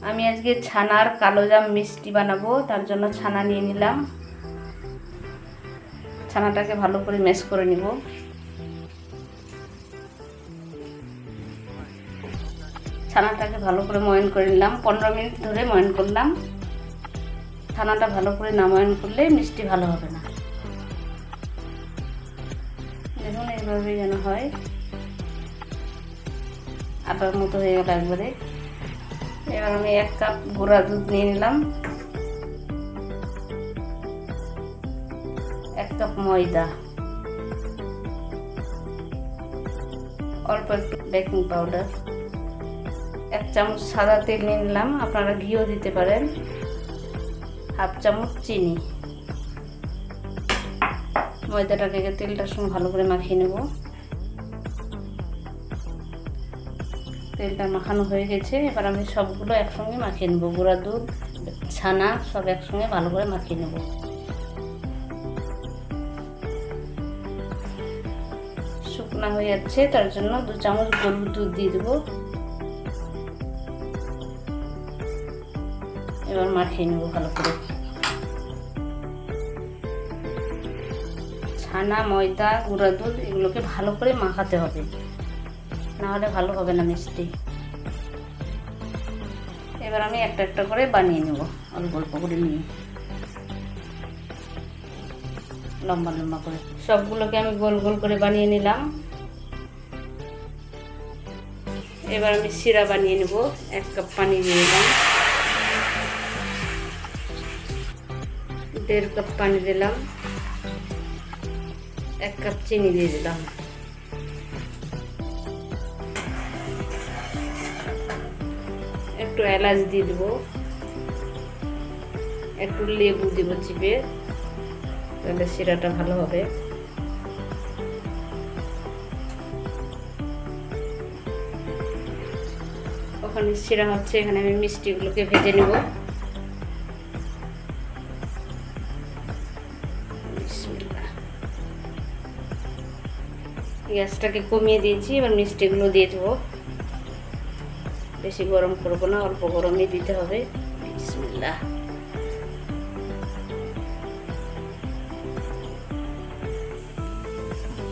আমি আজকে ছানার কালোজাম মিষ্টি বানাবো, তার জন্য ছানা নিয়ে নিলাম। ছানাটাকে ভালো করে ম্যাশ করে নিব। ছানাটাকে ভালো করে ময়ন করে নিলাম, 15 মিনিট ধরে ময়ন করলাম। ছানাটা ভালো করে না ময়ন করলে মিষ্টি ভালো হবে না। দেখুন এইভাবে যেন হয়, আটার মতো হয়ে গেল একবারে। এবার আমি 1 কাপ গুঁড়া দুধ নিয়ে নিলাম, 1 কাপ ময়দা, অল্প একটু বেকিং পাউডার, 1 চামচ সাদা তেল নিয়ে নিলাম, আপনারা ঘিও দিতে পারেন, 1/2 চামচ চিনি। ময়দাটাকে তেলটার সঙ্গে ভালো করে মাখিয়ে নেব। তেলটা মাখানো হয়ে গেছে, এবার আমি সবগুলো একসঙ্গে মাখিয়ে নেব। গুঁড়া দুধ, ছানা সব একসঙ্গে ভালো করে মাখিয়ে নেব। শুকনা হয়ে যাচ্ছে, তার জন্য 2 চামচ গরুর দুধ দিয়ে দেবো। এবার মাখিয়ে নেব ভালো করে। ছানা, ময়দা, গুঁড়া দুধ এগুলোকে ভালো করে মাখাতে হবে, না হলে ভালো হবে না মিষ্টি। এবার আমি একটা একটা করে বানিয়ে নেব, অল্প অল্প করে নিয়ে, লম্বা লম্বা করে। সবগুলোকে আমি গোল গোল করে বানিয়ে নিলাম। এবার আমি শিরা বানিয়ে নেব। 1 কাপ পানি দিয়ে দিলাম, 1.5 কাপ পানি দিলাম, 1 কাপ চিনি দিয়ে দিলাম, একটু এলাচ দিয়ে দেবো, একটু লেবু দিব চিপে, তাহলে শিরাটা ভালো হবে। ওখানে শিরা হচ্ছে, এখানে আমি মিষ্টিগুলোকে ভেজে নেব। গ্যাসটাকে কমিয়ে দিয়েছি, এবার মিষ্টিগুলো দিয়ে দেবো। বেশি গরম করবো না, অল্প গরমই দিতে হবে। বিসমিল্লাহ।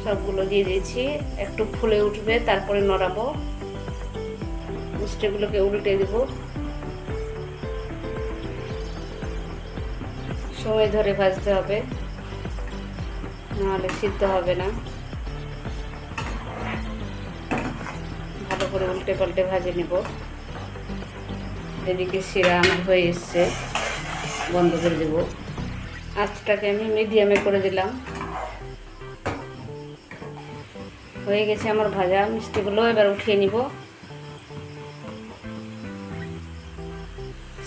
সবগুলো দিয়ে দিয়েছি, একটু ফুলে উঠবে, তারপরে নড়াবো। মিষ্টিগুলোকে উল্টে দেব, সময় ধরে ভাজতে হবে, নাহলে সিদ্ধ হবে না। ভালো করে উল্টে পাল্টে ভাজে নেব। এদিকে শিরা আমার হয়ে এসছে, বন্ধ করে দেব। আঁচটাকে আমি মিডিয়ামে করে দিলাম। হয়ে গেছে আমার ভাজা মিষ্টিগুলো, এবার উঠিয়ে নিব।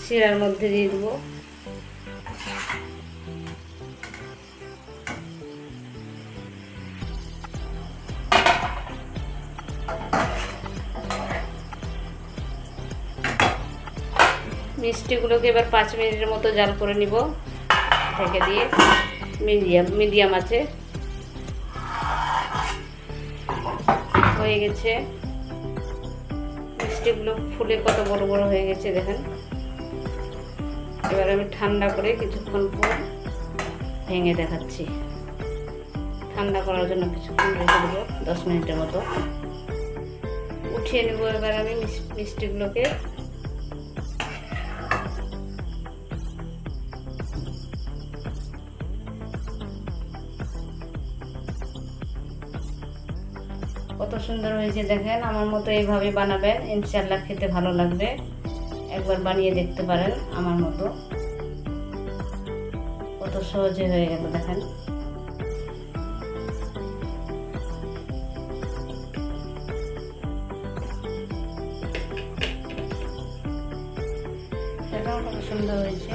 শিরার মধ্যে দিয়ে দেব। মিষ্টিগুলোকে এবার 5 মিনিটের মতো জাল করে নিব, ঢেকে দিয়ে। মিডিয়াম আছে। হয়ে গেছে, মিষ্টিগুলো ফুলে কত বড় বড় হয়ে গেছে দেখেন। এবার আমি ঠান্ডা করে কিছুক্ষণ পর ভেঙে দেখাচ্ছি। ঠান্ডা করার জন্য কিছুক্ষণ রেখে দেবো, 10 মিনিটের মতো। উঠিয়ে নেব এবার আমি মিষ্টিগুলোকে। কত সুন্দর হয়েছে দেখেন। আমার মতো এইভাবে বানাবেন, ইনশাআল্লাহ খেতে ভালো লাগবে। একবার বানিয়ে দেখতে পারেন আমার মতো। কত সহজে হয়ে গেল দেখেন। এটাও কত সুন্দর হয়েছে।